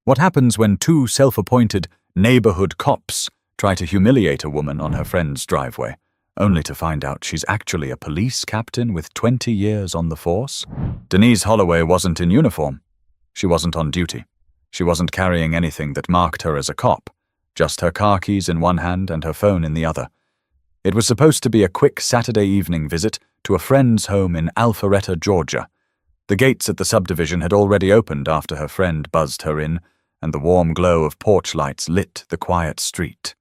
What happens when two self-appointed neighborhood cops try to humiliate a woman on her friend's driveway, only to find out she's actually a police captain with 20 years on the force? Denise Holloway wasn't in uniform. She wasn't on duty. She wasn't carrying anything that marked her as a cop, just her car keys in one hand and her phone in the other. It was supposed to be a quick Saturday evening visit to a friend's home in Alpharetta, Georgia. The gates at the subdivision had already opened after her friend buzzed her in, and the warm glow of porch lights lit the quiet street.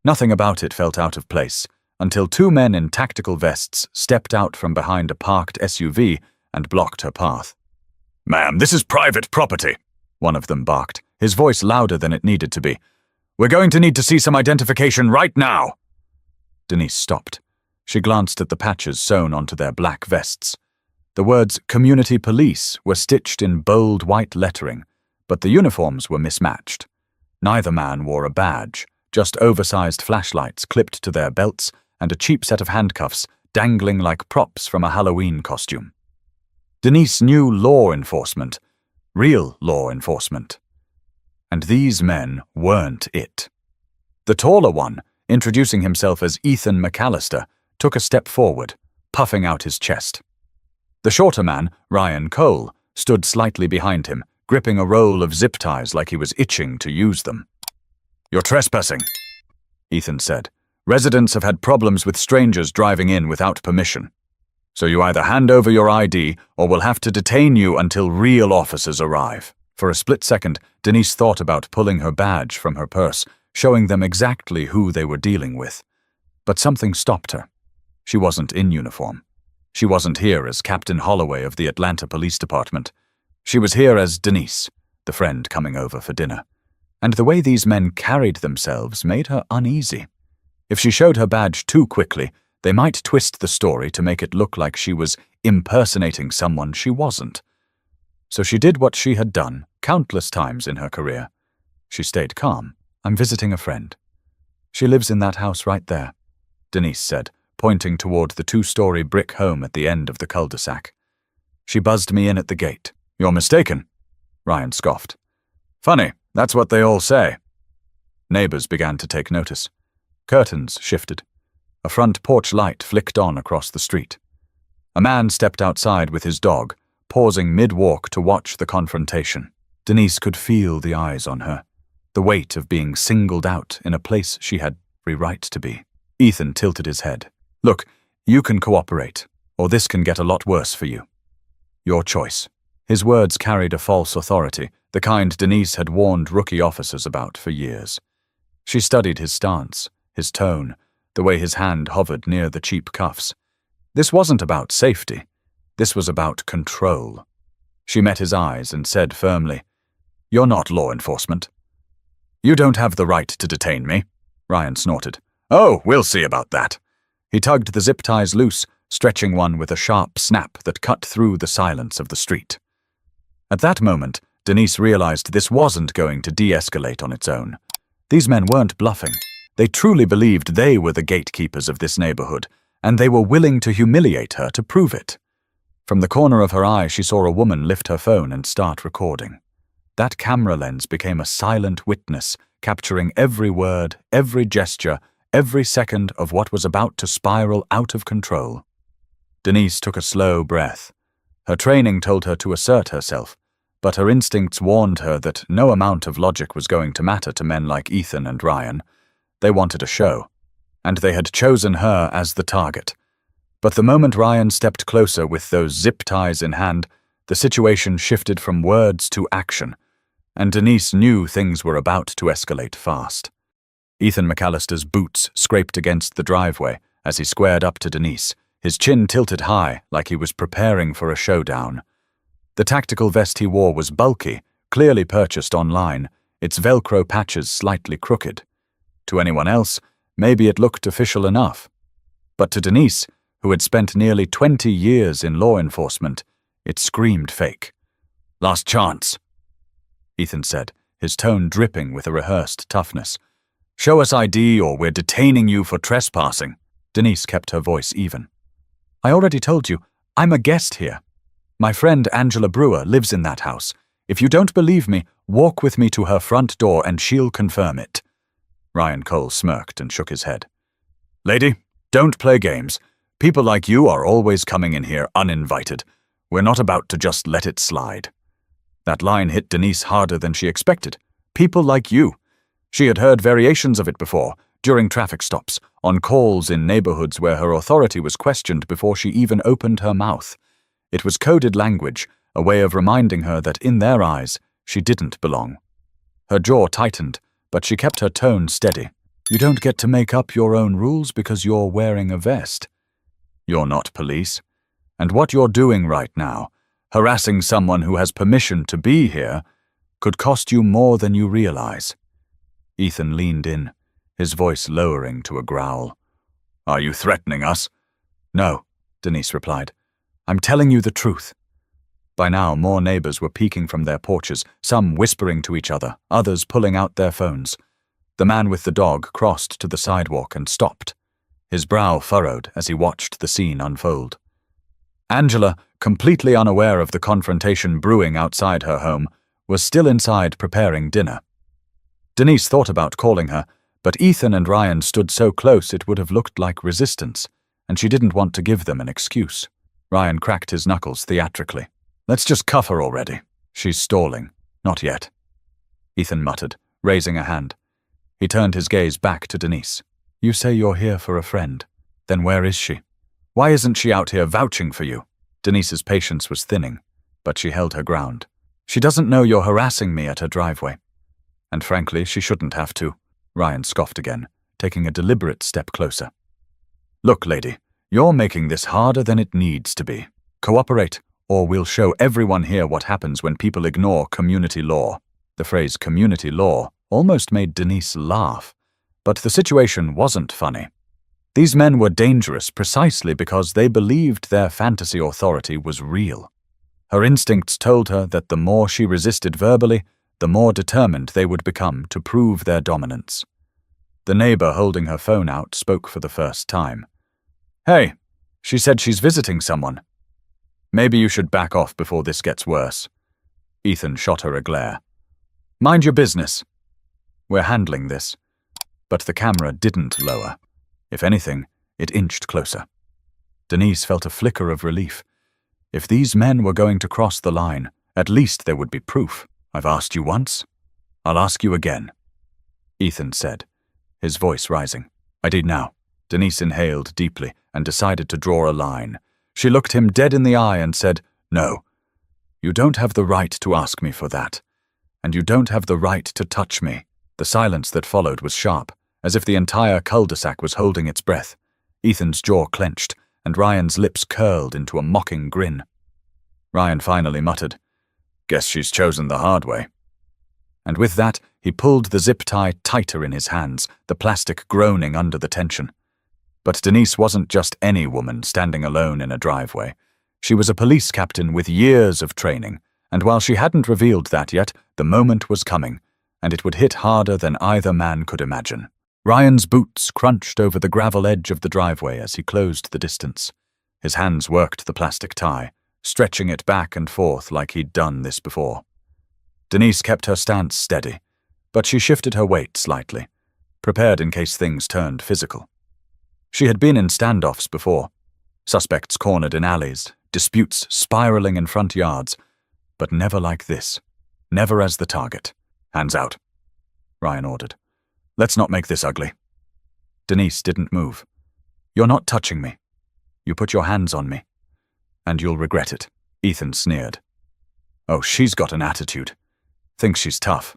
Nothing about it felt out of place, until two men in tactical vests stepped out from behind a parked SUV and blocked her path. "Ma'am, this is private property," one of them barked, his voice louder than it needed to be. "We're going to need to see some identification right now." Denise stopped. She glanced at the patches sewn onto their black vests. The words "Community Police" were stitched in bold white lettering, but the uniforms were mismatched. Neither man wore a badge, just oversized flashlights clipped to their belts and a cheap set of handcuffs dangling like props from a Halloween costume. Denise knew law enforcement, real law enforcement. And these men weren't it. The taller one, introducing himself as Ethan McAllister, took a step forward, puffing out his chest. The shorter man, Ryan Cole, stood slightly behind him, gripping a roll of zip ties like he was itching to use them. "You're trespassing," Ethan said. "Residents have had problems with strangers driving in without permission. So you either hand over your ID or we'll have to detain you until real officers arrive." For a split second, Denise thought about pulling her badge from her purse, showing them exactly who they were dealing with. But something stopped her. She wasn't in uniform. She wasn't here as Captain Holloway of the Atlanta Police Department. She was here as Denise, the friend coming over for dinner. And the way these men carried themselves made her uneasy. If she showed her badge too quickly, they might twist the story to make it look like she was impersonating someone she wasn't. So she did what she had done countless times in her career. She stayed calm. "I'm visiting a friend. She lives in that house right there," Denise said, pointing toward the two-story brick home at the end of the cul-de-sac. "She buzzed me in at the gate." "You're mistaken," Ryan scoffed. "Funny, that's what they all say." Neighbors began to take notice. Curtains shifted. A front porch light flicked on across the street. A man stepped outside with his dog, pausing mid-walk to watch the confrontation. Denise could feel the eyes on her, the weight of being singled out in a place she had every right to be. Ethan tilted his head. "Look, you can cooperate, or this can get a lot worse for you. Your choice." His words carried a false authority, the kind Denise had warned rookie officers about for years. She studied his stance, his tone, the way his hand hovered near the cheap cuffs. This wasn't about safety. This was about control. She met his eyes and said firmly, "You're not law enforcement." "You don't have the right to detain me," Ryan snorted. "Oh, we'll see about that." He tugged the zip ties loose, stretching one with a sharp snap that cut through the silence of the street. At that moment, Denise realized this wasn't going to de-escalate on its own. These men weren't bluffing. They truly believed they were the gatekeepers of this neighborhood, and they were willing to humiliate her to prove it. From the corner of her eye, she saw a woman lift her phone and start recording. That camera lens became a silent witness, capturing every word, every gesture, every second of what was about to spiral out of control. Denise took a slow breath. Her training told her to assert herself, but her instincts warned her that no amount of logic was going to matter to men like Ethan and Ryan. They wanted a show, and they had chosen her as the target. But the moment Ryan stepped closer with those zip ties in hand, the situation shifted from words to action, and Denise knew things were about to escalate fast. Ethan McAllister's boots scraped against the driveway as he squared up to Denise, his chin tilted high like he was preparing for a showdown. The tactical vest he wore was bulky, clearly purchased online, its Velcro patches slightly crooked. To anyone else, maybe it looked official enough. But to Denise, who had spent nearly 20 years in law enforcement, it screamed fake. "Last chance," Ethan said, his tone dripping with a rehearsed toughness. "Show us ID or we're detaining you for trespassing." Denise kept her voice even. "I already told you, I'm a guest here. My friend Angela Brewer lives in that house. If you don't believe me, walk with me to her front door and she'll confirm it." Ryan Cole smirked and shook his head. "Lady, don't play games. People like you are always coming in here uninvited. We're not about to just let it slide." That line hit Denise harder than she expected. People like you. She had heard variations of it before, during traffic stops, on calls in neighborhoods where her authority was questioned before she even opened her mouth. It was coded language, a way of reminding her that in their eyes, she didn't belong. Her jaw tightened, but she kept her tone steady. "You don't get to make up your own rules because you're wearing a vest. You're not police. And what you're doing right now, harassing someone who has permission to be here, could cost you more than you realize." Ethan leaned in, his voice lowering to a growl. "Are you threatening us?" "No," Denise replied. "I'm telling you the truth." By now, more neighbors were peeking from their porches, some whispering to each other, others pulling out their phones. The man with the dog crossed to the sidewalk and stopped, his brow furrowed as he watched the scene unfold. Angela, completely unaware of the confrontation brewing outside her home, was still inside preparing dinner. Denise thought about calling her, but Ethan and Ryan stood so close it would have looked like resistance, and she didn't want to give them an excuse. Ryan cracked his knuckles theatrically. "Let's just cuff her already. She's stalling." "Not yet," Ethan muttered, raising a hand. He turned his gaze back to Denise. "You say you're here for a friend. Then where is she? Why isn't she out here vouching for you?" Denise's patience was thinning, but she held her ground. "She doesn't know you're harassing me at her driveway. And frankly, she shouldn't have to." Ryan scoffed again, taking a deliberate step closer. "Look, lady, you're making this harder than it needs to be. Cooperate, or we'll show everyone here what happens when people ignore community law." The phrase community law almost made Denise laugh, but the situation wasn't funny. These men were dangerous precisely because they believed their fantasy authority was real. Her instincts told her that the more she resisted verbally, the more determined they would become to prove their dominance. The neighbor holding her phone out spoke for the first time. "Hey, she said she's visiting someone. Maybe you should back off before this gets worse." Ethan shot her a glare. "Mind your business. We're handling this." But the camera didn't lower. If anything, it inched closer. Denise felt a flicker of relief. If these men were going to cross the line, at least there would be proof. "I've asked you once. I'll ask you again," Ethan said, his voice rising. "I did now." Denise inhaled deeply and decided to draw a line. She looked him dead in the eye and said, "No, you don't have the right to ask me for that. And you don't have the right to touch me." The silence that followed was sharp, as if the entire cul-de-sac was holding its breath. Ethan's jaw clenched, and Ryan's lips curled into a mocking grin. Ryan finally muttered, "Guess she's chosen the hard way." And with that, he pulled the zip tie tighter in his hands, the plastic groaning under the tension. But Denise wasn't just any woman standing alone in a driveway. She was a police captain with years of training, and while she hadn't revealed that yet, the moment was coming, and it would hit harder than either man could imagine. Ryan's boots crunched over the gravel edge of the driveway as he closed the distance. His hands worked the plastic tie, stretching it back and forth like he'd done this before. Denise kept her stance steady, but she shifted her weight slightly, prepared in case things turned physical. She had been in standoffs before, suspects cornered in alleys, disputes spiraling in front yards, but never like this, never as the target. "Hands out," Ryan ordered. "Let's not make this ugly." Denise didn't move. "You're not touching me. You put your hands on me. And you'll regret it," Ethan sneered. "Oh, she's got an attitude. Thinks she's tough.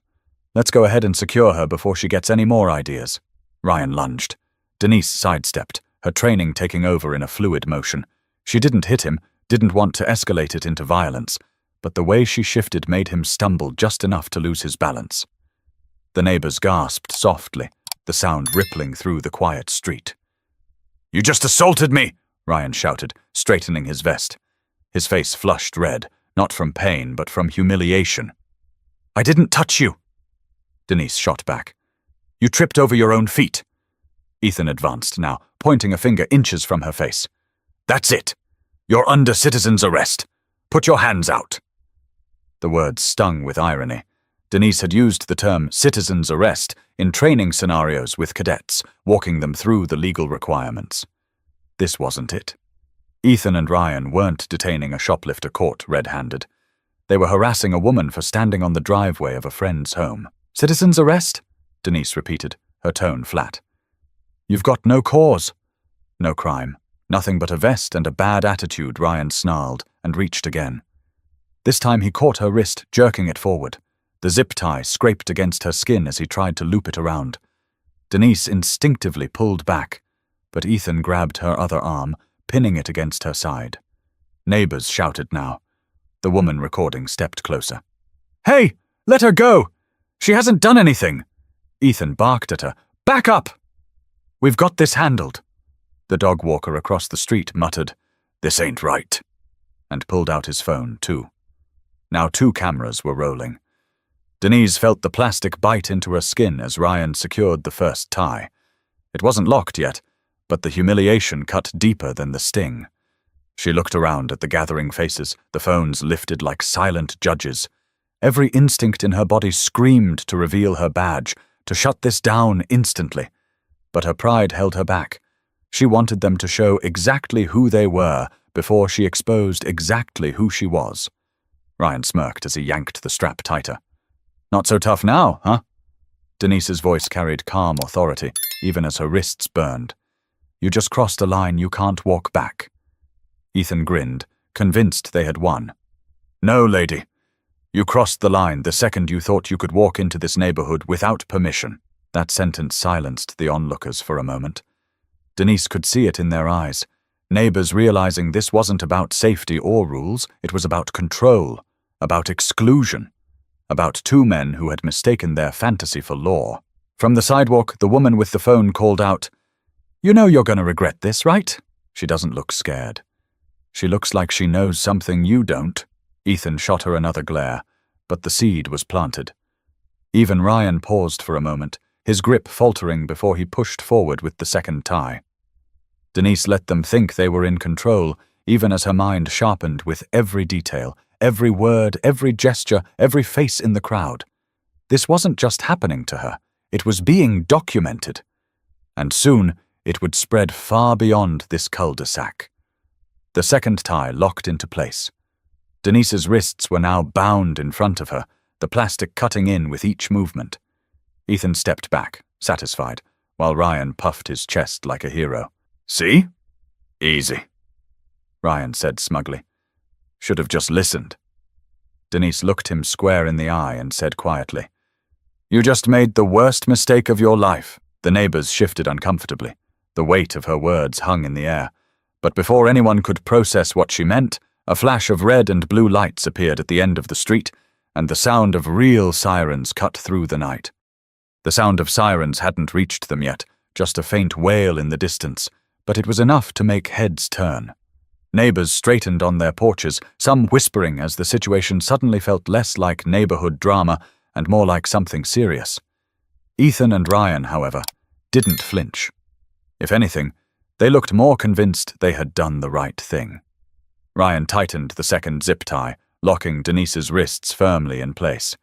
Let's go ahead and secure her before she gets any more ideas." Ryan lunged. Denise sidestepped, her training taking over in a fluid motion. She didn't hit him, didn't want to escalate it into violence, but the way she shifted made him stumble just enough to lose his balance. The neighbors gasped softly, the sound rippling through the quiet street. "You just assaulted me!" Ryan shouted, straightening his vest. His face flushed red, not from pain but from humiliation. "I didn't touch you," Denise shot back. "You tripped over your own feet." Ethan advanced now, pointing a finger inches from her face. "That's it. You're under citizen's arrest. Put your hands out." The words stung with irony. Denise had used the term citizen's arrest in training scenarios with cadets, walking them through the legal requirements. This wasn't it. Ethan and Ryan weren't detaining a shoplifter caught red-handed. They were harassing a woman for standing on the driveway of a friend's home. "Citizen's arrest?" Denise repeated, her tone flat. "You've got no cause." "No crime. Nothing but a vest and a bad attitude," Ryan snarled and reached again. This time he caught her wrist, jerking it forward. The zip tie scraped against her skin as he tried to loop it around. Denise instinctively pulled back, but Ethan grabbed her other arm, pinning it against her side. Neighbors shouted now. The woman recording stepped closer. "Hey, let her go! She hasn't done anything!" Ethan barked at her. "Back up! We've got this handled." The dog walker across the street muttered, "This ain't right," and pulled out his phone, too. Now 2 cameras were rolling. Denise felt the plastic bite into her skin as Ryan secured the first tie. It wasn't locked yet, but the humiliation cut deeper than the sting. She looked around at the gathering faces, the phones lifted like silent judges. Every instinct in her body screamed to reveal her badge, to shut this down instantly. But her pride held her back. She wanted them to show exactly who they were before she exposed exactly who she was. Ryan smirked as he yanked the strap tighter. "Not so tough now, huh?" Denise's voice carried calm authority, even as her wrists burned. "You just crossed a line you can't walk back." Ethan grinned, convinced they had won. "No, lady. You crossed the line the second you thought you could walk into this neighborhood without permission." That sentence silenced the onlookers for a moment. Denise could see it in their eyes. Neighbors realizing this wasn't about safety or rules, it was about control, about exclusion. About 2 men who had mistaken their fantasy for law. From the sidewalk, the woman with the phone called out, "You know you're going to regret this, right?" "She doesn't look scared." "She looks like she knows something you don't." Ethan shot her another glare, but the seed was planted. Even Ryan paused for a moment, his grip faltering before he pushed forward with the second tie. Denise let them think they were in control, even as her mind sharpened with every detail, every word, every gesture, every face in the crowd. This wasn't just happening to her, it was being documented. And soon, it would spread far beyond this cul-de-sac. The second tie locked into place. Denise's wrists were now bound in front of her, the plastic cutting in with each movement. Ethan stepped back, satisfied, while Ryan puffed his chest like a hero. "See? Easy," Ryan said smugly. "Should have just listened." Denise looked him square in the eye and said quietly, "You just made the worst mistake of your life." The neighbors shifted uncomfortably. The weight of her words hung in the air. But before anyone could process what she meant, a flash of red and blue lights appeared at the end of the street, and the sound of real sirens cut through the night. The sound of sirens hadn't reached them yet, just a faint wail in the distance, but it was enough to make heads turn. Neighbors straightened on their porches, some whispering as the situation suddenly felt less like neighborhood drama and more like something serious. Ethan and Ryan, however, didn't flinch. If anything, they looked more convinced they had done the right thing. Ryan tightened the second zip tie, locking Denise's wrists firmly in place.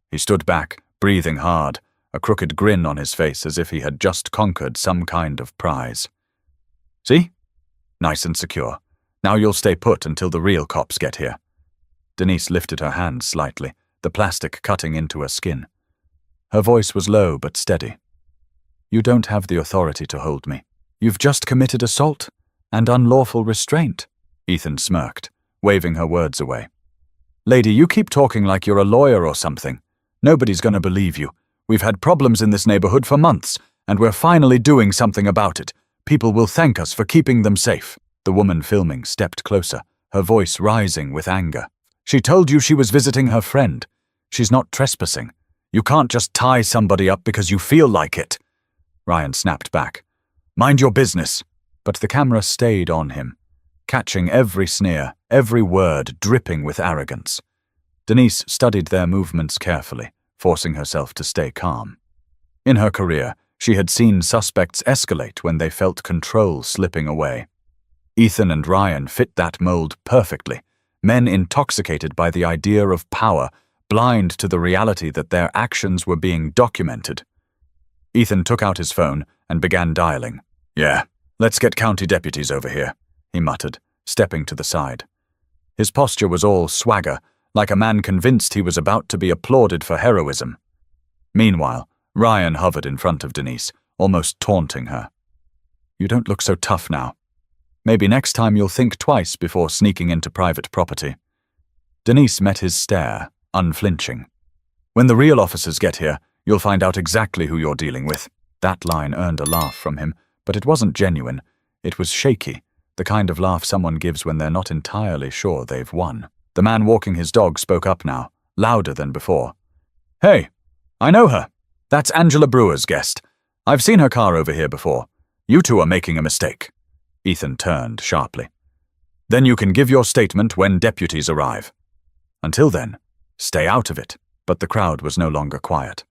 He stood back, breathing hard, a crooked grin on his face as if he had just conquered some kind of prize. "See? Nice and secure. Now you'll stay put until the real cops get here." Denise lifted her hands slightly, the plastic cutting into her skin. Her voice was low but steady. "You don't have the authority to hold me. You've just committed assault and unlawful restraint." Ethan smirked, waving her words away. "Lady, you keep talking like you're a lawyer or something. Nobody's going to believe you. We've had problems in this neighborhood for months, and we're finally doing something about it. People will thank us for keeping them safe." The woman filming stepped closer, her voice rising with anger. "She told you she was visiting her friend. She's not trespassing. You can't just tie somebody up because you feel like it." Ryan snapped back. "Mind your business." But the camera stayed on him, catching every sneer, every word dripping with arrogance. Denise studied their movements carefully, forcing herself to stay calm. In her career, she had seen suspects escalate when they felt control slipping away. Ethan and Ryan fit that mold perfectly, men intoxicated by the idea of power, blind to the reality that their actions were being documented. Ethan took out his phone and began dialing. "Yeah, let's get county deputies over here," he muttered, stepping to the side. His posture was all swagger, like a man convinced he was about to be applauded for heroism. Meanwhile, Ryan hovered in front of Denise, almost taunting her. "You don't look so tough now. Maybe next time you'll think twice before sneaking into private property." Denise met his stare, unflinching. "When the real officers get here, you'll find out exactly who you're dealing with." That line earned a laugh from him, but it wasn't genuine. It was shaky, the kind of laugh someone gives when they're not entirely sure they've won. The man walking his dog spoke up now, louder than before. "Hey, I know her. That's Angela Brewer's guest. I've seen her car over here before. You two are making a mistake." Ethan turned sharply. "Then you can give your statement when deputies arrive. Until then, stay out of it." But the crowd was no longer quiet.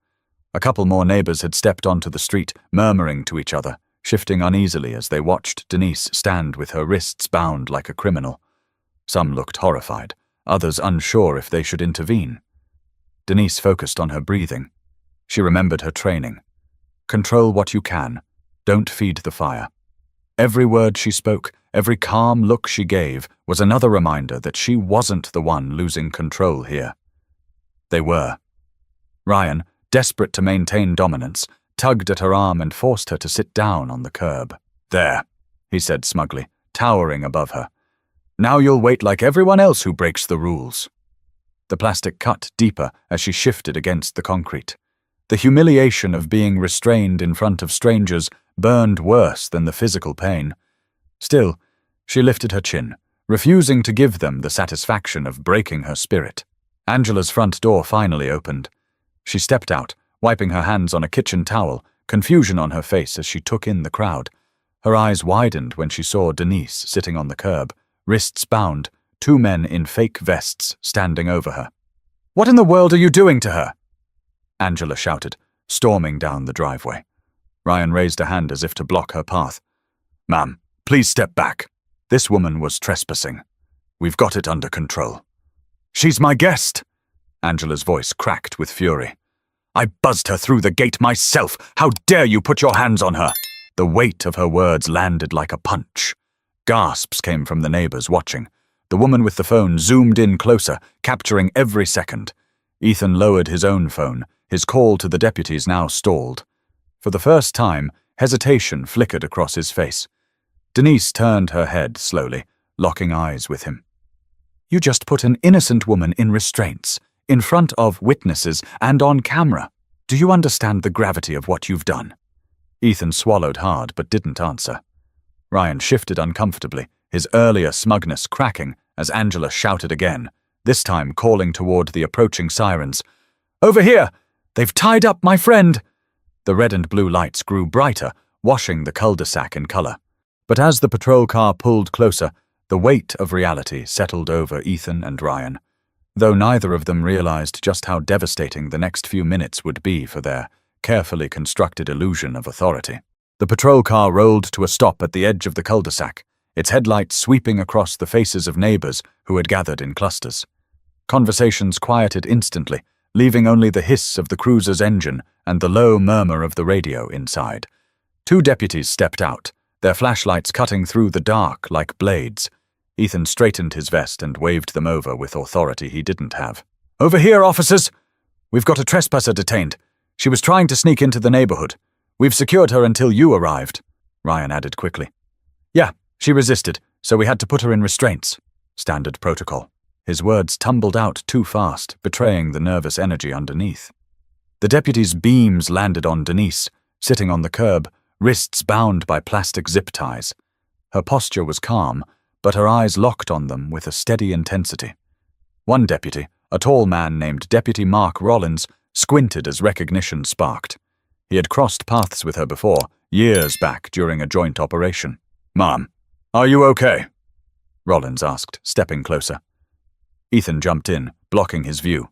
A couple more neighbors had stepped onto the street, murmuring to each other, shifting uneasily as they watched Denise stand with her wrists bound like a criminal. Some looked horrified, others unsure if they should intervene. Denise focused on her breathing. She remembered her training. Control what you can. Don't feed the fire. Every word she spoke, every calm look she gave, was another reminder that she wasn't the one losing control here. They were. Ryan, desperate to maintain dominance, tugged at her arm and forced her to sit down on the curb. "There," he said smugly, towering above her. "Now you'll wait like everyone else who breaks the rules." The plastic cut deeper as she shifted against the concrete. The humiliation of being restrained in front of strangers burned worse than the physical pain. Still, she lifted her chin, refusing to give them the satisfaction of breaking her spirit. Angela's front door finally opened. She stepped out, wiping her hands on a kitchen towel, confusion on her face as she took in the crowd. Her eyes widened when she saw Denise sitting on the curb, wrists bound, two men in fake vests standing over her. "What in the world are you doing to her?" Angela shouted, storming down the driveway. Ryan raised a hand as if to block her path. "Ma'am, please step back. This woman was trespassing. We've got it under control." "She's my guest!" Angela's voice cracked with fury. "I buzzed her through the gate myself. How dare you put your hands on her?" The weight of her words landed like a punch. Gasps came from the neighbors watching. The woman with the phone zoomed in closer, capturing every second. Ethan lowered his own phone, his call to the deputies now stalled. For the first time, hesitation flickered across his face. Denise turned her head slowly, locking eyes with him. "You just put an innocent woman in restraints, in front of witnesses and on camera. Do you understand the gravity of what you've done?" Ethan swallowed hard but didn't answer. Ryan shifted uncomfortably, his earlier smugness cracking as Angela shouted again, this time calling toward the approaching sirens. "Over here! They've tied up my friend!" The red and blue lights grew brighter, washing the cul-de-sac in color. But as the patrol car pulled closer, the weight of reality settled over Ethan and Ryan, though neither of them realized just how devastating the next few minutes would be for their carefully constructed illusion of authority. The patrol car rolled to a stop at the edge of the cul-de-sac, its headlights sweeping across the faces of neighbors who had gathered in clusters. Conversations quieted instantly, leaving only the hiss of the cruiser's engine and the low murmur of the radio inside. Two deputies stepped out, their flashlights cutting through the dark like blades. Ethan straightened his vest and waved them over with authority he didn't have. "Over here, officers! We've got a trespasser detained. She was trying to sneak into the neighborhood. We've secured her until you arrived," Ryan added quickly. "Yeah, she resisted, so we had to put her in restraints. Standard protocol." His words tumbled out too fast, betraying the nervous energy underneath. The deputy's beams landed on Denise, sitting on the curb, wrists bound by plastic zip ties. Her posture was calm, but her eyes locked on them with a steady intensity. One deputy, a tall man named Deputy Mark Rollins, squinted as recognition sparked. He had crossed paths with her before, years back during a joint operation. "Ma'am, are you okay?" Rollins asked, stepping closer. Ethan jumped in, blocking his view.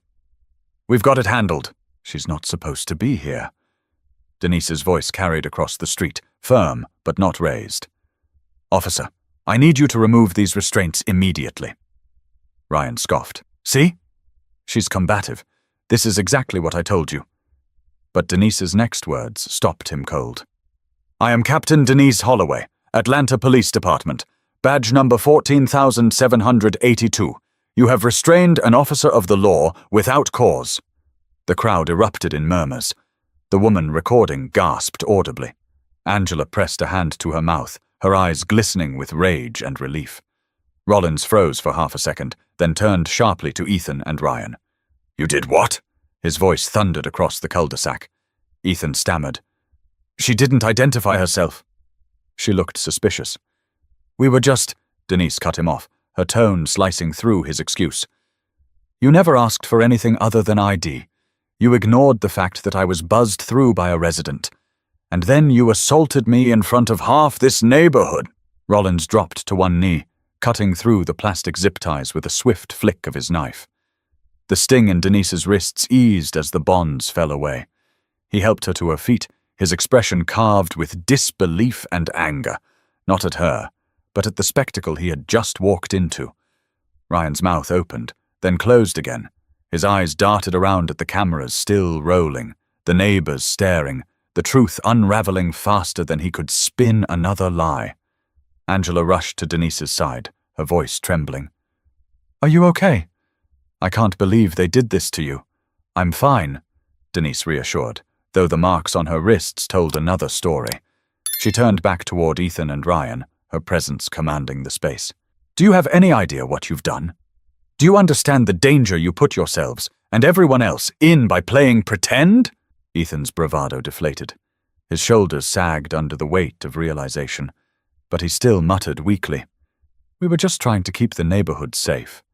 "We've got it handled. She's not supposed to be here." Denise's voice carried across the street, firm but not raised. "Officer, I need you to remove these restraints immediately." Ryan scoffed. See? She's combative. This is exactly what I told you. But Denise's next words stopped him cold. I am Captain Denise Holloway, Atlanta Police Department, badge number 14,782. You have restrained an officer of the law without cause. The crowd erupted in murmurs. The woman recording gasped audibly. Angela pressed a hand to her mouth, her eyes glistening with rage and relief. Rollins froze for half a second, then turned sharply to Ethan and Ryan. You did what? His voice thundered across the cul-de-sac. Ethan stammered. She didn't identify herself. She looked suspicious. We were just... Denise cut him off, her tone slicing through his excuse. You never asked for anything other than ID. You ignored the fact that I was buzzed through by a resident. And then you assaulted me in front of half this neighborhood. Rollins dropped to one knee, cutting through the plastic zip ties with a swift flick of his knife. The sting in Denise's wrists eased as the bonds fell away. He helped her to her feet, his expression carved with disbelief and anger, not at her, but at the spectacle he had just walked into. Ryan's mouth opened, then closed again. His eyes darted around at the cameras still rolling, the neighbors staring, the truth unraveling faster than he could spin another lie. Angela rushed to Denise's side, her voice trembling. Are you okay? I can't believe they did this to you. I'm fine, Denise reassured, though the marks on her wrists told another story. She turned back toward Ethan and Ryan, her presence commanding the space. Do you have any idea what you've done? Do you understand the danger you put yourselves and everyone else in by playing pretend? Ethan's bravado deflated. His shoulders sagged under the weight of realization, but he still muttered weakly. We were just trying to keep the neighborhood safe.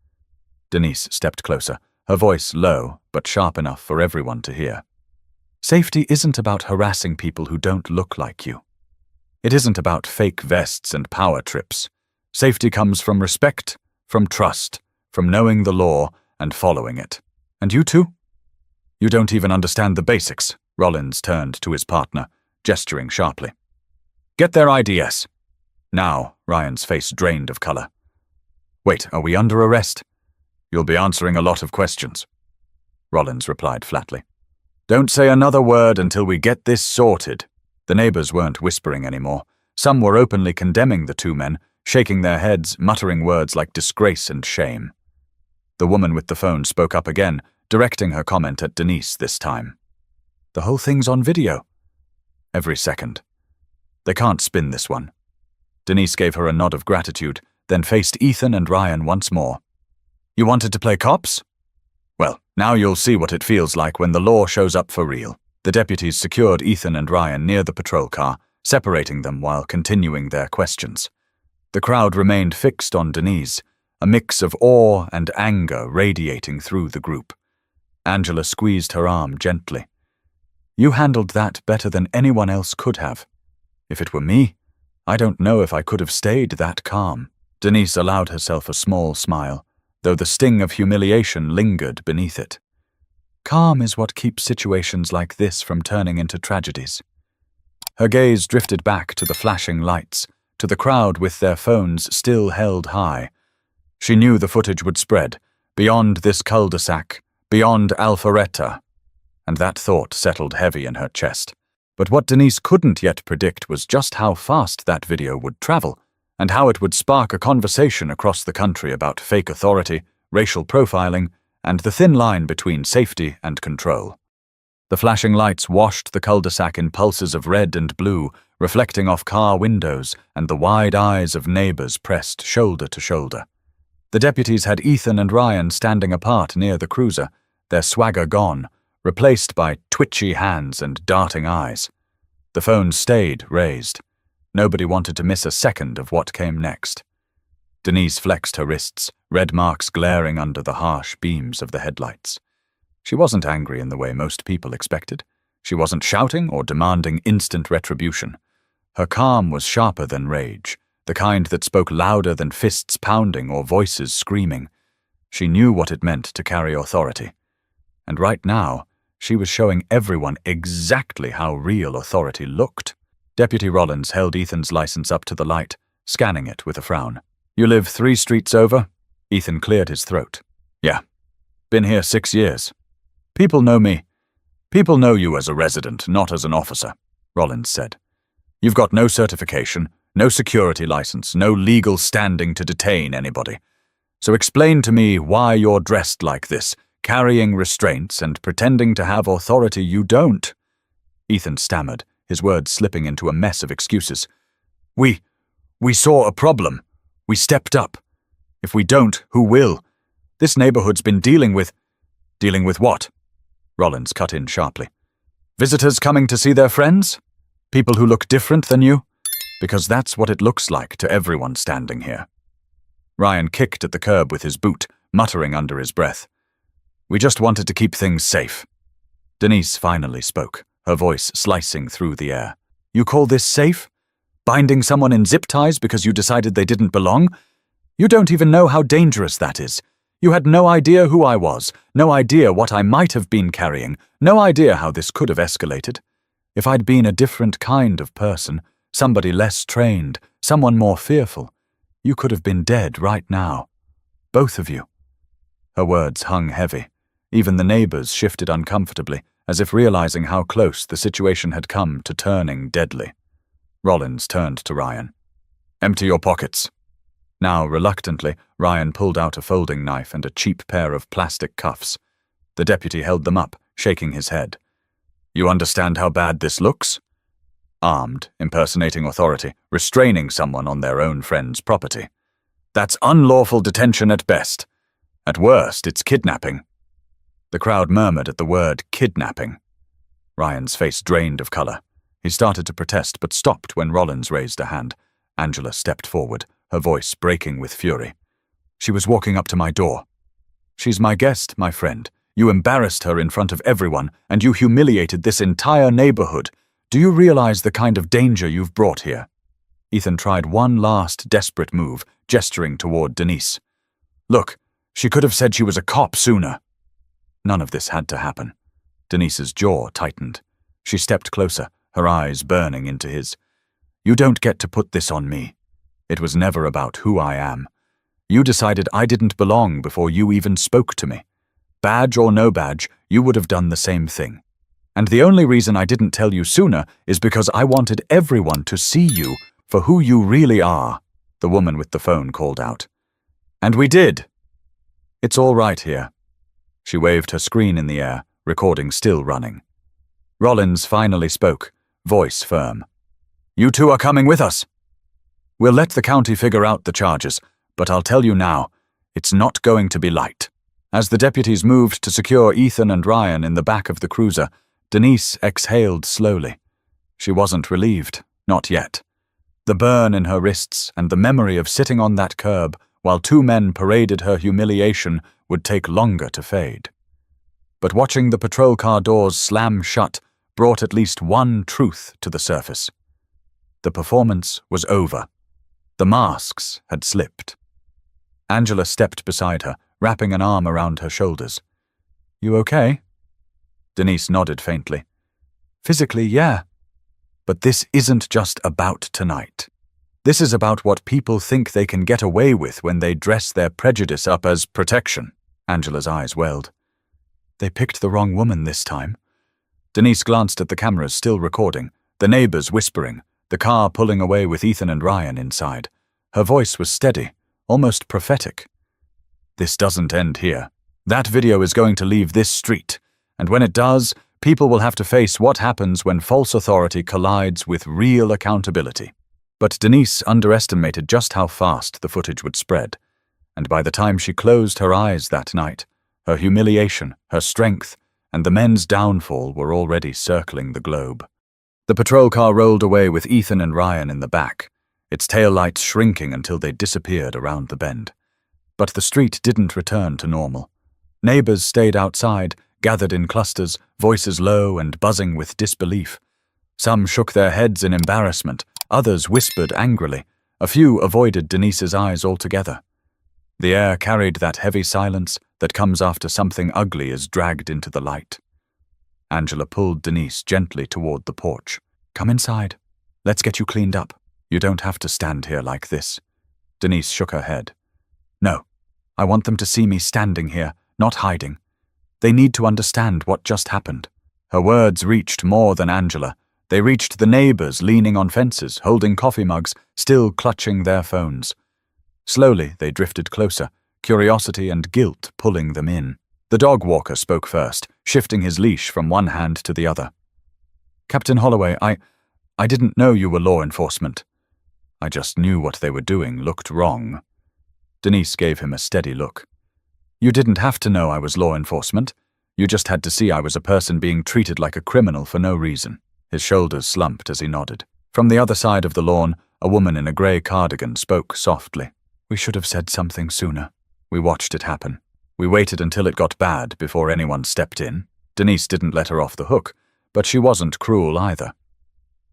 Denise stepped closer, her voice low but sharp enough for everyone to hear. Safety isn't about harassing people who don't look like you. It isn't about fake vests and power trips. Safety comes from respect, from trust, from knowing the law and following it. And you too? You don't even understand the basics, Rollins turned to his partner, gesturing sharply. Get their IDs. Now, Ryan's face drained of color. Wait, are we under arrest? You'll be answering a lot of questions. Rollins replied flatly. Don't say another word until we get this sorted. The neighbors weren't whispering anymore. Some were openly condemning the two men, shaking their heads, muttering words like disgrace and shame. The woman with the phone spoke up again, directing her comment at Denise this time. The whole thing's on video. Every second. They can't spin this one. Denise gave her a nod of gratitude, then faced Ethan and Ryan once more. You wanted to play cops? Well, now you'll see what it feels like when the law shows up for real. The deputies secured Ethan and Ryan near the patrol car, separating them while continuing their questions. The crowd remained fixed on Denise, a mix of awe and anger radiating through the group. Angela squeezed her arm gently. You handled that better than anyone else could have. If it were me, I don't know if I could have stayed that calm. Denise allowed herself a small smile, though the sting of humiliation lingered beneath it. Calm is what keeps situations like this from turning into tragedies. Her gaze drifted back to the flashing lights, to the crowd with their phones still held high. She knew the footage would spread, beyond this cul-de-sac, beyond Alpharetta, and that thought settled heavy in her chest. But what Denise couldn't yet predict was just how fast that video would travel, and how it would spark a conversation across the country about fake authority, racial profiling, and the thin line between safety and control. The flashing lights washed the cul-de-sac in pulses of red and blue, reflecting off car windows and the wide eyes of neighbors pressed shoulder to shoulder. The deputies had Ethan and Ryan standing apart near the cruiser, their swagger gone, replaced by twitchy hands and darting eyes. The phones stayed raised. Nobody wanted to miss a second of what came next. Denise flexed her wrists, red marks glaring under the harsh beams of the headlights. She wasn't angry in the way most people expected. She wasn't shouting or demanding instant retribution. Her calm was sharper than rage, the kind that spoke louder than fists pounding or voices screaming. She knew what it meant to carry authority. And right now, she was showing everyone exactly how real authority looked. Deputy Rollins held Ethan's license up to the light, scanning it with a frown. You live 3 streets over? Ethan cleared his throat. Yeah, been here 6 years. People know me. People know you as a resident, not as an officer, Rollins said. You've got no certification, no security license, no legal standing to detain anybody. So explain to me why you're dressed like this, carrying restraints and pretending to have authority you don't. Ethan stammered, his words slipping into a mess of excuses. We saw a problem. We stepped up. If we don't, who will? This neighborhood's been dealing with what? Rollins cut in sharply. Visitors coming to see their friends? People who look different than you? Because that's what it looks like to everyone standing here. Ryan kicked at the curb with his boot, muttering under his breath. We just wanted to keep things safe. Denise finally spoke, her voice slicing through the air. You call this safe? Binding someone in zip ties because you decided they didn't belong? You don't even know how dangerous that is. You had no idea who I was, no idea what I might have been carrying, no idea how this could have escalated. If I'd been a different kind of person, somebody less trained, someone more fearful, you could have been dead right now. Both of you. Her words hung heavy. Even the neighbors shifted uncomfortably, as if realizing how close the situation had come to turning deadly. Rollins turned to Ryan. Empty your pockets. Now, reluctantly, Ryan pulled out a folding knife and a cheap pair of plastic cuffs. The deputy held them up, shaking his head. You understand how bad this looks? Armed, impersonating authority, restraining someone on their own friend's property. That's unlawful detention at best. At worst, it's kidnapping. The crowd murmured at the word kidnapping. Ryan's face drained of color. He started to protest, but stopped when Rollins raised a hand. Angela stepped forward, her voice breaking with fury. She was walking up to my door. She's my guest, my friend. You embarrassed her in front of everyone, and you humiliated this entire neighborhood. Do you realize the kind of danger you've brought here? Ethan tried one last desperate move, gesturing toward Denise. Look, she could have said she was a cop sooner. None of this had to happen. Denise's jaw tightened. She stepped closer, her eyes burning into his. You don't get to put this on me. It was never about who I am. You decided I didn't belong before you even spoke to me. Badge or no badge, you would have done the same thing. And the only reason I didn't tell you sooner is because I wanted everyone to see you for who you really are, the woman with the phone called out. And we did. It's all right here. She waved her screen in the air, recording still running. Rollins finally spoke, voice firm. You two are coming with us. We'll let the county figure out the charges, but I'll tell you now, it's not going to be light. As the deputies moved to secure Ethan and Ryan in the back of the cruiser, Denise exhaled slowly. She wasn't relieved, not yet. The burn in her wrists and the memory of sitting on that curb while two men paraded her humiliation would take longer to fade. But watching the patrol car doors slam shut brought at least one truth to the surface. The performance was over. The masks had slipped. Angela stepped beside her, wrapping an arm around her shoulders. You okay? Denise nodded faintly. Physically, yeah. But this isn't just about tonight. This is about what people think they can get away with when they dress their prejudice up as protection. Angela's eyes welled. They picked the wrong woman this time. Denise glanced at the cameras still recording, the neighbors whispering, the car pulling away with Ethan and Ryan inside. Her voice was steady, almost prophetic. This doesn't end here. That video is going to leave this street, and when it does, people will have to face what happens when false authority collides with real accountability. But Denise underestimated just how fast the footage would spread, and by the time she closed her eyes that night, her humiliation, her strength, and the men's downfall were already circling the globe. The patrol car rolled away with Ethan and Ryan in the back, its taillights shrinking until they disappeared around the bend. But the street didn't return to normal. Neighbors stayed outside, gathered in clusters, voices low and buzzing with disbelief. Some shook their heads in embarrassment, others whispered angrily, a few avoided Denise's eyes altogether. The air carried that heavy silence that comes after something ugly is dragged into the light. Angela pulled Denise gently toward the porch. Come inside. Let's get you cleaned up. You don't have to stand here like this. Denise shook her head. No, I want them to see me standing here, not hiding. They need to understand what just happened. Her words reached more than Angela. They reached the neighbors leaning on fences, holding coffee mugs, still clutching their phones. Slowly, they drifted closer, curiosity and guilt pulling them in. The dog walker spoke first, shifting his leash from one hand to the other. Captain Holloway, I didn't know you were law enforcement. I just knew what they were doing looked wrong. Denise gave him a steady look. You didn't have to know I was law enforcement. You just had to see I was a person being treated like a criminal for no reason. His shoulders slumped as he nodded. From the other side of the lawn, a woman in a grey cardigan spoke softly. We should have said something sooner. We watched it happen. We waited until it got bad before anyone stepped in. Denise didn't let her off the hook, but she wasn't cruel either.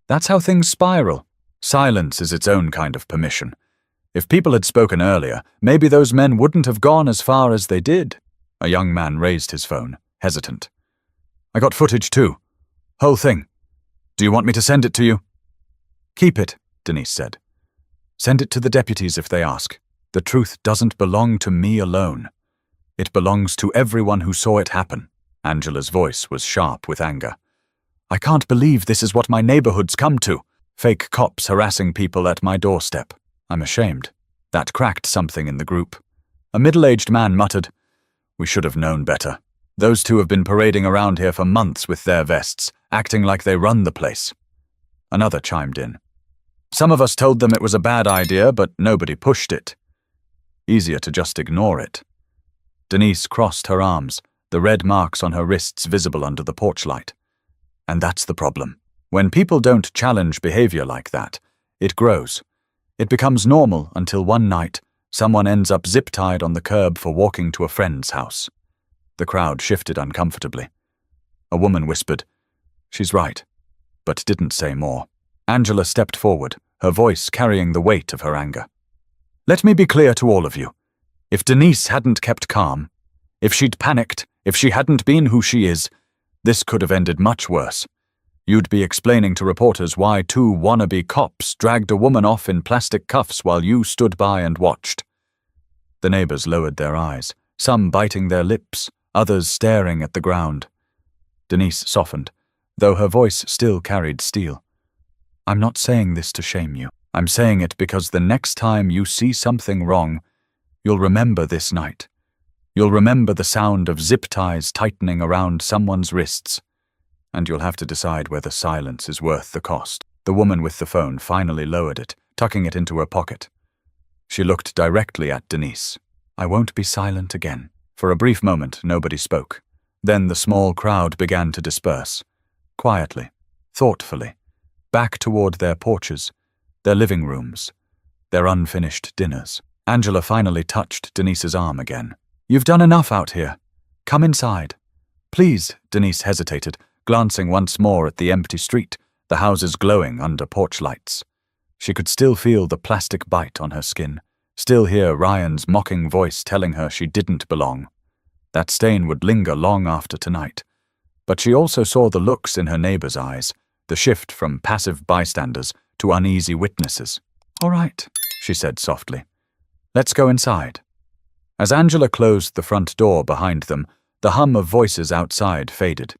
That's how things spiral. Silence is its own kind of permission. If people had spoken earlier, maybe those men wouldn't have gone as far as they did. A young man raised his phone, hesitant. I got footage too. Whole thing. Do you want me to send it to you? Keep it, Denise said. Send it to the deputies if they ask. The truth doesn't belong to me alone. It belongs to everyone who saw it happen. Angela's voice was sharp with anger. I can't believe this is what my neighborhood's come to. Fake cops harassing people at my doorstep. I'm ashamed. That cracked something in the group. A middle-aged man muttered, We should have known better. Those two have been parading around here for months with their vests, acting like they run the place. Another chimed in. Some of us told them it was a bad idea, but nobody pushed it. Easier to just ignore it. Denise crossed her arms, the red marks on her wrists visible under the porch light. And that's the problem. When people don't challenge behavior like that, it grows. It becomes normal until one night, someone ends up zip-tied on the curb for walking to a friend's house. The crowd shifted uncomfortably. A woman whispered, She's right, but didn't say more. Angela stepped forward, her voice carrying the weight of her anger. Let me be clear to all of you. If Denise hadn't kept calm, if she'd panicked, if she hadn't been who she is, this could have ended much worse. You'd be explaining to reporters why two wannabe cops dragged a woman off in plastic cuffs while you stood by and watched. The neighbors lowered their eyes, some biting their lips, others staring at the ground. Denise softened, though her voice still carried steel. I'm not saying this to shame you. I'm saying it because the next time you see something wrong, you'll remember this night. You'll remember the sound of zip ties tightening around someone's wrists. And you'll have to decide whether silence is worth the cost. The woman with the phone finally lowered it, tucking it into her pocket. She looked directly at Denise. I won't be silent again. For a brief moment, nobody spoke. Then the small crowd began to disperse. Quietly, thoughtfully, back toward their porches, their living rooms, their unfinished dinners. Angela finally touched Denise's arm again. You've done enough out here. Come inside. Please, Denise hesitated, glancing once more at the empty street, the houses glowing under porch lights. She could still feel the plastic bite on her skin, still hear Ryan's mocking voice telling her she didn't belong. That stain would linger long after tonight. But she also saw the looks in her neighbors' eyes, the shift from passive bystanders to uneasy witnesses. All right, she said softly. Let's go inside. As Angela closed the front door behind them, the hum of voices outside faded.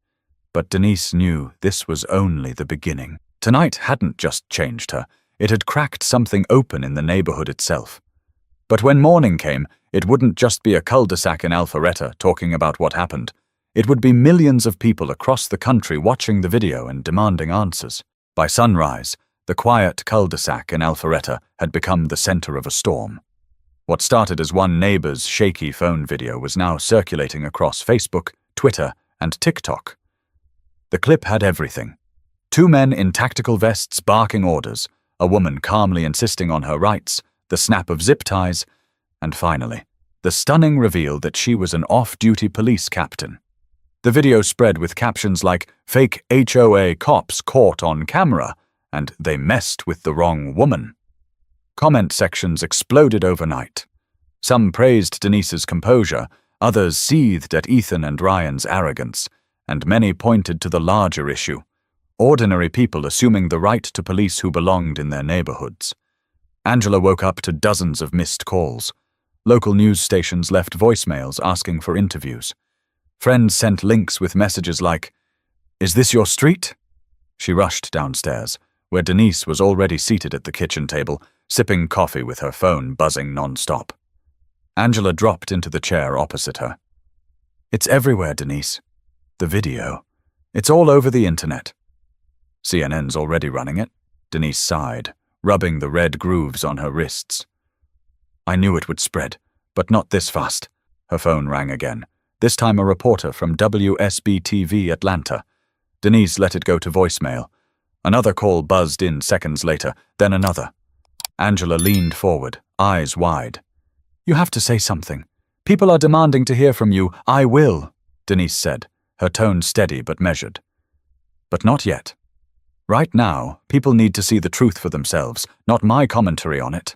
But Denise knew this was only the beginning. Tonight hadn't just changed her. It had cracked something open in the neighborhood itself. But when morning came, it wouldn't just be a cul-de-sac in Alpharetta talking about what happened. It would be millions of people across the country watching the video and demanding answers. By sunrise, the quiet cul-de-sac in Alpharetta had become the center of a storm. What started as one neighbor's shaky phone video was now circulating across Facebook, Twitter, and TikTok. The clip had everything. Two men in tactical vests barking orders, a woman calmly insisting on her rights, the snap of zip ties, and finally, the stunning reveal that she was an off-duty police captain. The video spread with captions like, "Fake HOA cops caught on camera," and "They messed with the wrong woman." Comment sections exploded overnight. Some praised Denise's composure, others seethed at Ethan and Ryan's arrogance, and many pointed to the larger issue: ordinary people assuming the right to police who belonged in their neighborhoods. Angela woke up to dozens of missed calls. Local news stations left voicemails asking for interviews. Friends sent links with messages like, "Is this your street?" She rushed downstairs, where Denise was already seated at the kitchen table, sipping coffee with her phone buzzing non-stop. Angela dropped into the chair opposite her. "It's everywhere, Denise. The video. It's all over the internet." "CNN's already running it," Denise sighed, rubbing the red grooves on her wrists. "I knew it would spread, but not this fast." Her phone rang again, this time a reporter from WSB-TV Atlanta. Denise let it go to voicemail. Another call buzzed in seconds later, then another. Angela leaned forward, eyes wide. "You have to say something. People are demanding to hear from you." "I will," Denise said, her tone steady but measured. "But not yet. Right now, people need to see the truth for themselves, not my commentary on it."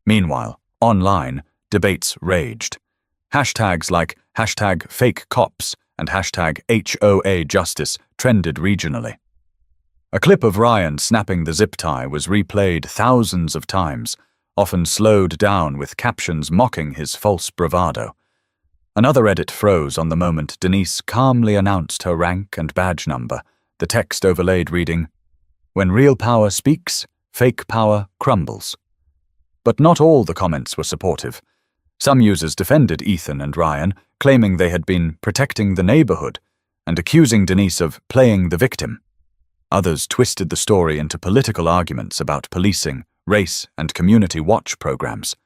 Meanwhile, online, debates raged. Hashtags like #FakeCops and #HOA Justice trended regionally. A clip of Ryan snapping the zip tie was replayed thousands of times, often slowed down with captions mocking his false bravado. Another edit froze on the moment Denise calmly announced her rank and badge number, the text overlaid reading, "When real power speaks, fake power crumbles." But not all the comments were supportive. Some users defended Ethan and Ryan, claiming they had been protecting the neighborhood and accusing Denise of playing the victim. Others twisted the story into political arguments about policing, race, and community watch programs.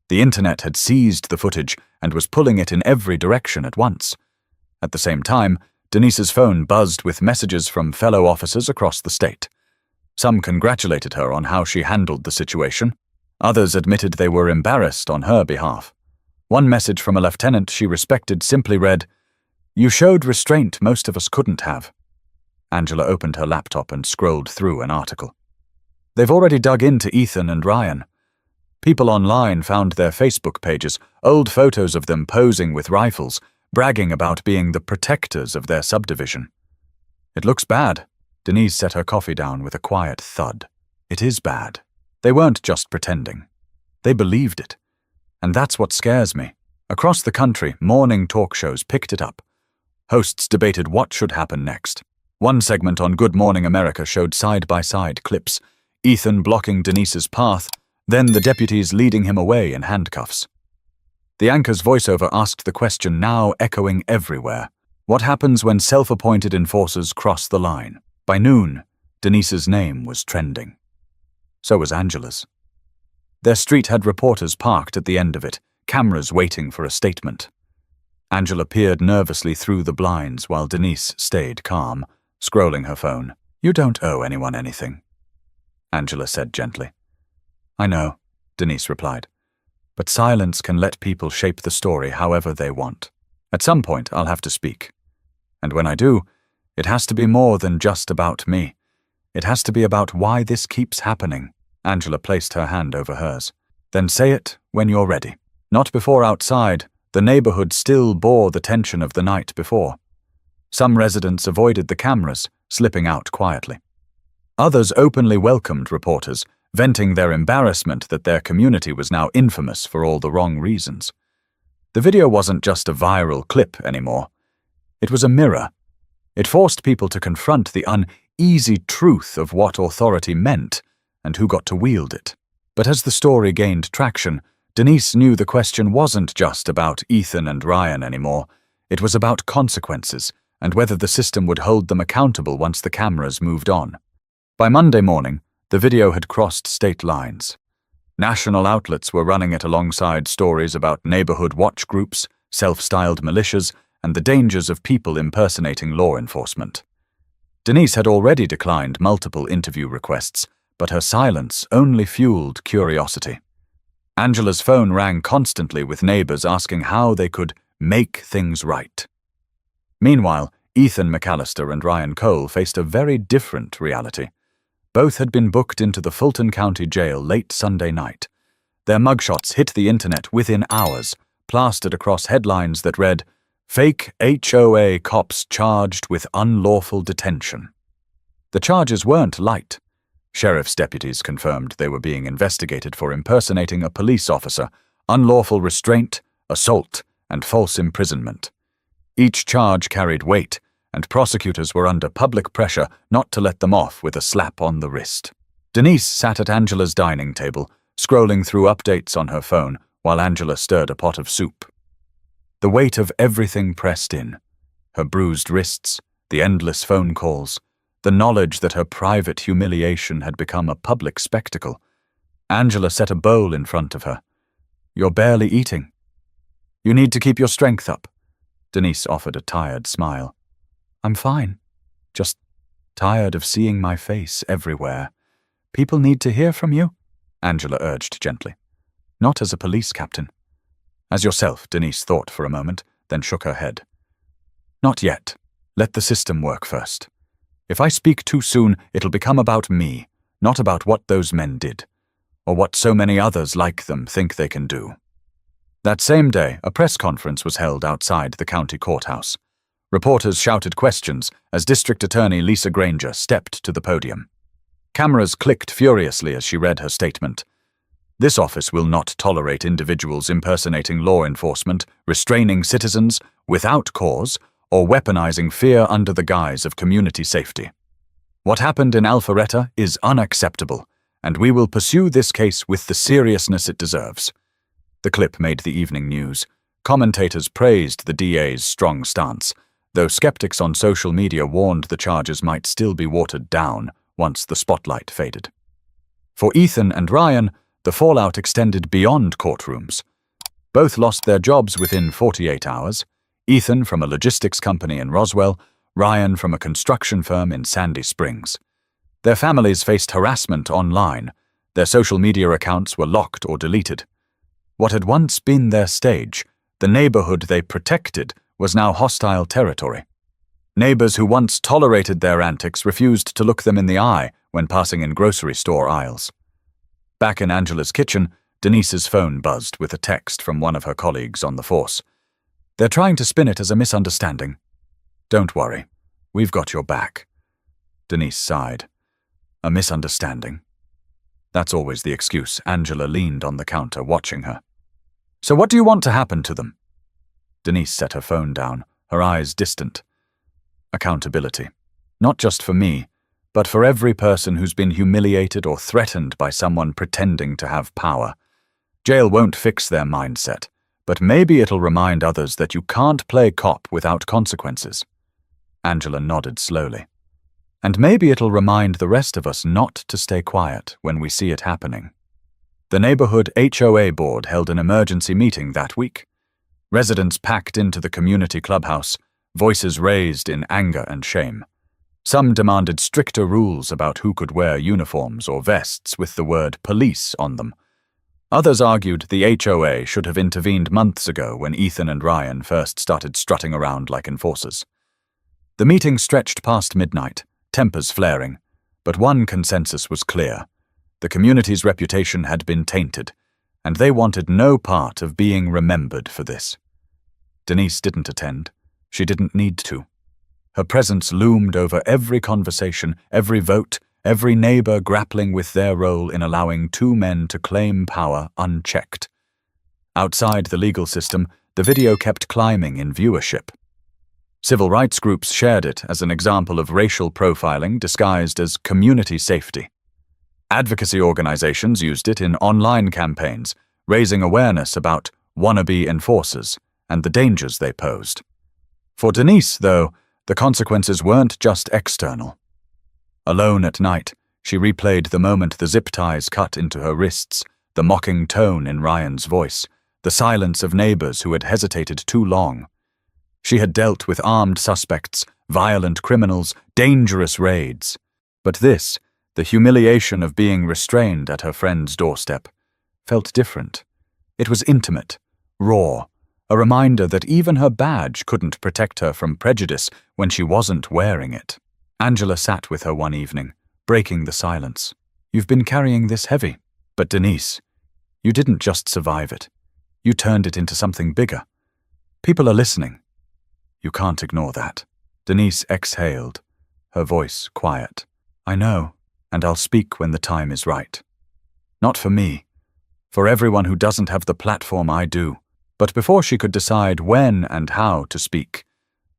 The internet had seized the footage and was pulling it in every direction at once. At the same time, Denise's phone buzzed with messages from fellow officers across the state. Some congratulated her on how she handled the situation. Others admitted they were embarrassed on her behalf. One message from a lieutenant she respected simply read, "You showed restraint most of us couldn't have." Angela opened her laptop and scrolled through an article. They've already dug into Ethan and Ryan. People online found their Facebook pages, old photos of them posing with rifles, bragging about being the protectors of their subdivision. "It looks bad." Denise set her coffee down with a quiet thud. "It is bad. They weren't just pretending. They believed it. And that's what scares me." Across the country, morning talk shows picked it up. Hosts debated what should happen next. One segment on Good Morning America showed side-by-side clips, Ethan blocking Denise's path, then the deputies leading him away in handcuffs. The anchor's voiceover asked the question now echoing everywhere. What happens when self-appointed enforcers cross the line? By noon, Denise's name was trending. So was Angela's. Their street had reporters parked at the end of it, cameras waiting for a statement. Angela peered nervously through the blinds while Denise stayed calm, scrolling her phone. "You don't owe anyone anything," Angela said gently. "I know," Denise replied. "But silence can let people shape the story however they want. At some point, I'll have to speak. And when I do, it has to be more than just about me. It has to be about why this keeps happening." Angela placed her hand over hers. "Then say it when you're ready." Not before outside, the neighborhood still bore the tension of the night before. Some residents avoided the cameras, slipping out quietly. Others openly welcomed reporters, venting their embarrassment that their community was now infamous for all the wrong reasons. The video wasn't just a viral clip anymore. It was a mirror. It forced people to confront the uneasy truth of what authority meant and who got to wield it. But as the story gained traction, Denise knew the question wasn't just about Ethan and Ryan anymore. It was about consequences and whether the system would hold them accountable once the cameras moved on. By Monday morning, the video had crossed state lines. National outlets were running it alongside stories about neighborhood watch groups, self-styled militias, and the dangers of people impersonating law enforcement. Denise had already declined multiple interview requests, but her silence only fueled curiosity. Angela's phone rang constantly with neighbors asking how they could make things right. Meanwhile, Ethan McAllister and Ryan Cole faced a very different reality. Both had been booked into the Fulton County Jail late Sunday night. Their mugshots hit the internet within hours, plastered across headlines that read, "Fake HOA cops charged with unlawful detention." The charges weren't light. Sheriff's deputies confirmed they were being investigated for impersonating a police officer, unlawful restraint, assault, and false imprisonment. Each charge carried weight, and prosecutors were under public pressure not to let them off with a slap on the wrist. Denise sat at Angela's dining table, scrolling through updates on her phone while Angela stirred a pot of soup. The weight of everything pressed in. Her bruised wrists, the endless phone calls, the knowledge that her private humiliation had become a public spectacle. Angela set a bowl in front of her. "You're barely eating." "You need to keep your strength up." Denise offered a tired smile. "I'm fine. Just tired of seeing my face everywhere. People need to hear from you," Angela urged gently. "Not as a police captain." "As yourself," Denise thought for a moment, then shook her head. "Not yet. Let the system work first. If I speak too soon, it'll become about me, not about what those men did, or what so many others like them think they can do." That same day, a press conference was held outside the county courthouse. Reporters shouted questions as District Attorney Lisa Granger stepped to the podium. Cameras clicked furiously as she read her statement. "This office will not tolerate individuals impersonating law enforcement, restraining citizens without cause, or weaponizing fear under the guise of community safety. What happened in Alpharetta is unacceptable, and we will pursue this case with the seriousness it deserves." The clip made the evening news. Commentators praised the DA's strong stance, though skeptics on social media warned the charges might still be watered down once the spotlight faded. For Ethan and Ryan, the fallout extended beyond courtrooms. Both lost their jobs within 48 hours, Ethan from a logistics company in Roswell, Ryan from a construction firm in Sandy Springs. Their families faced harassment online. Their social media accounts were locked or deleted. What had once been their stage, the neighborhood they protected, was now hostile territory. Neighbors who once tolerated their antics refused to look them in the eye when passing in grocery store aisles. Back in Angela's kitchen, Denise's phone buzzed with a text from one of her colleagues on the force. "They're trying to spin it as a misunderstanding." "Don't worry, we've got your back." Denise sighed. "A misunderstanding." That's always the excuse. Angela leaned on the counter, watching her. "So what do you want to happen to them?" Denise set her phone down, her eyes distant. "Accountability. Not just for me, but for every person who's been humiliated or threatened by someone pretending to have power. Jail won't fix their mindset, but maybe it'll remind others that you can't play cop without consequences." Angela nodded slowly. "And maybe it'll remind the rest of us not to stay quiet when we see it happening." The neighborhood HOA board held an emergency meeting that week. Residents packed into the community clubhouse, voices raised in anger and shame. Some demanded stricter rules about who could wear uniforms or vests with the word police on them. Others argued the HOA should have intervened months ago when Ethan and Ryan first started strutting around like enforcers. The meeting stretched past midnight, tempers flaring, but one consensus was clear. The community's reputation had been tainted, and they wanted no part of being remembered for this. Denise didn't attend. She didn't need to. Her presence loomed over every conversation, every vote, every neighbor grappling with their role in allowing two men to claim power unchecked. Outside the legal system, the video kept climbing in viewership. Civil rights groups shared it as an example of racial profiling disguised as community safety. Advocacy organizations used it in online campaigns, raising awareness about wannabe enforcers and the dangers they posed. For Denise, though, the consequences weren't just external. Alone at night, she replayed the moment the zip ties cut into her wrists, the mocking tone in Ryan's voice, the silence of neighbors who had hesitated too long. She had dealt with armed suspects, violent criminals, dangerous raids. But this, the humiliation of being restrained at her friend's doorstep, felt different. It was intimate, raw, a reminder that even her badge couldn't protect her from prejudice when she wasn't wearing it. Angela sat with her one evening, breaking the silence. "You've been carrying this heavy. But Denise, you didn't just survive it. You turned it into something bigger. People are listening. You can't ignore that." Denise exhaled, her voice quiet. "I know, and I'll speak when the time is right. Not for me, For everyone who doesn't have the platform I do. But before she could decide when and how to speak,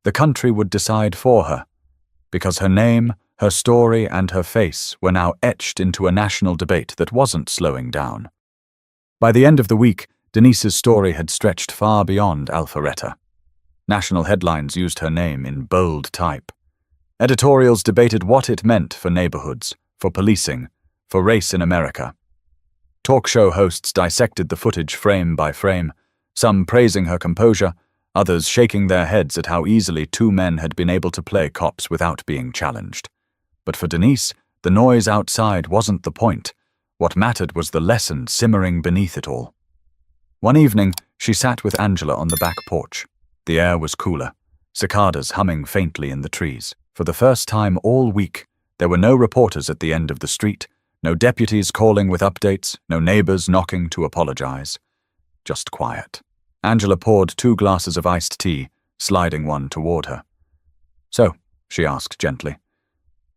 the country would decide for her, because her name, her story, and her face were now etched into a national debate that wasn't slowing down. By the end of the week, Denise's story had stretched far beyond Alpharetta. National headlines used her name in bold type. Editorials debated what it meant for neighborhoods, for policing, for race in America. Talk show hosts dissected the footage frame by frame, some praising her composure, others shaking their heads at how easily two men had been able to play cops without being challenged. But for Denise, the noise outside wasn't the point. What mattered was the lesson simmering beneath it all. One evening, she sat with Angela on the back porch. The air was cooler, cicadas humming faintly in the trees. For the first time all week, there were no reporters at the end of the street, no deputies calling with updates, no neighbors knocking to apologize. Just quiet. Angela poured 2 glasses of iced tea, sliding one toward her. "So," she asked gently,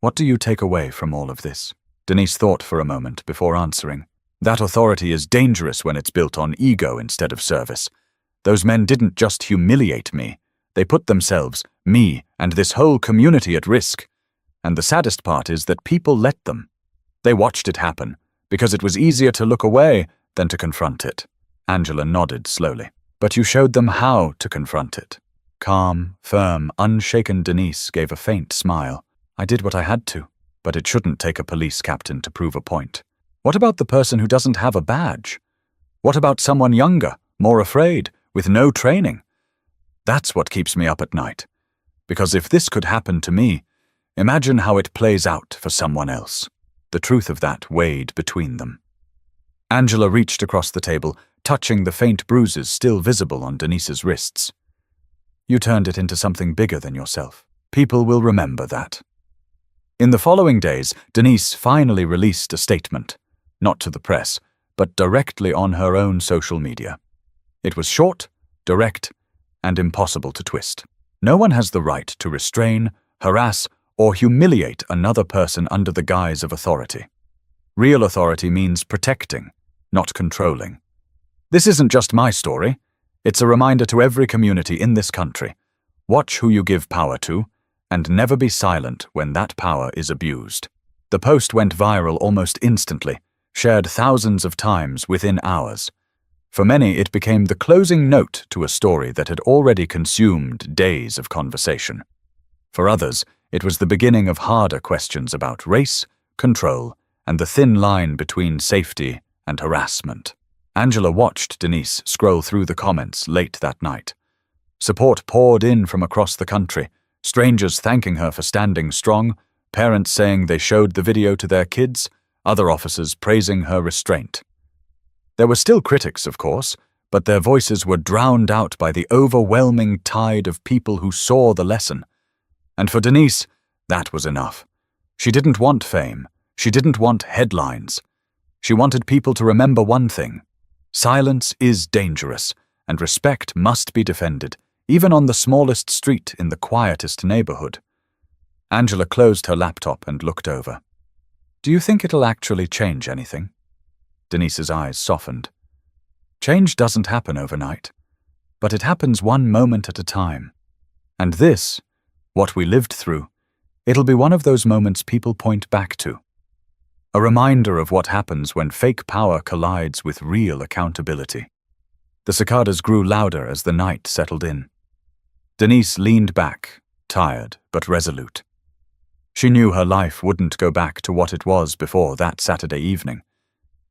"what do you take away from all of this?" Denise thought for a moment before answering. "That authority is dangerous when it's built on ego instead of service. Those men didn't just humiliate me. They put themselves, me, and this whole community at risk. And the saddest part is that people let them. They watched it happen, because it was easier to look away than to confront it." Angela nodded slowly. "But you showed them how to confront it." Calm, firm, unshaken Denise gave a faint smile. "I did what I had to, but it shouldn't take a police captain to prove a point. What about the person who doesn't have a badge? What about someone younger, more afraid, with no training? That's what keeps me up at night. Because if this could happen to me, imagine how it plays out for someone else." The truth of that weighed between them. Angela reached across the table, touching the faint bruises still visible on Denise's wrists. "You turned it into something bigger than yourself. People will remember that." In the following days, Denise finally released a statement, not to the press, but directly on her own social media. It was short, direct, and impossible to twist. No one has the right to restrain, harass, or humiliate another person under the guise of authority. Real authority means protecting, not controlling. This isn't just my story. It's a reminder to every community in this country. Watch who you give power to, and never be silent when that power is abused. The post went viral almost instantly, shared thousands of times within hours. For many, it became the closing note to a story that had already consumed days of conversation. For others, it was the beginning of harder questions about race, control, and the thin line between safety and harassment. Angela watched Denise scroll through the comments late that night. Support poured in from across the country, strangers thanking her for standing strong, parents saying they showed the video to their kids, other officers praising her restraint. There were still critics, of course, but their voices were drowned out by the overwhelming tide of people who saw the lesson. And for Denise, that was enough. She didn't want fame. She didn't want headlines. She wanted people to remember one thing. Silence is dangerous, and respect must be defended, even on the smallest street in the quietest neighborhood. Angela closed her laptop and looked over. "Do you think it'll actually change anything?" Denise's eyes softened. "Change doesn't happen overnight, but it happens one moment at a time. And this, what we lived through, it'll be one of those moments people point back to. A reminder of what happens when fake power collides with real accountability." The cicadas grew louder as the night settled in. Denise leaned back, tired but resolute. She knew her life wouldn't go back to what it was before that Saturday evening.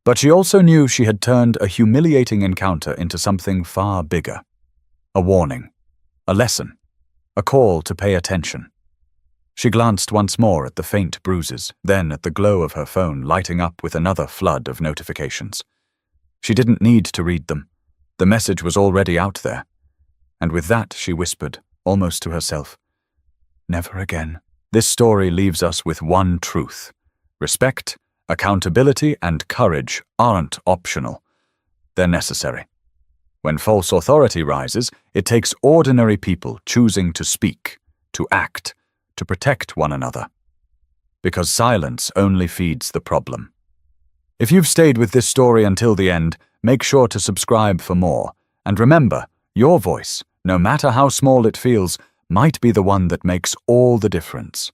But she also knew she had turned a humiliating encounter into something far bigger. A warning, a lesson, a call to pay attention. She glanced once more at the faint bruises, then at the glow of her phone lighting up with another flood of notifications. She didn't need to read them. The message was already out there. And with that, she whispered, almost to herself, "Never again." This story leaves us with one truth. Respect, accountability, and courage aren't optional. They're necessary. When false authority rises, it takes ordinary people choosing to speak, to act, to protect one another. Because silence only feeds the problem. If you've stayed with this story until the end, make sure to subscribe for more. And remember, your voice, no matter how small it feels, might be the one that makes all the difference.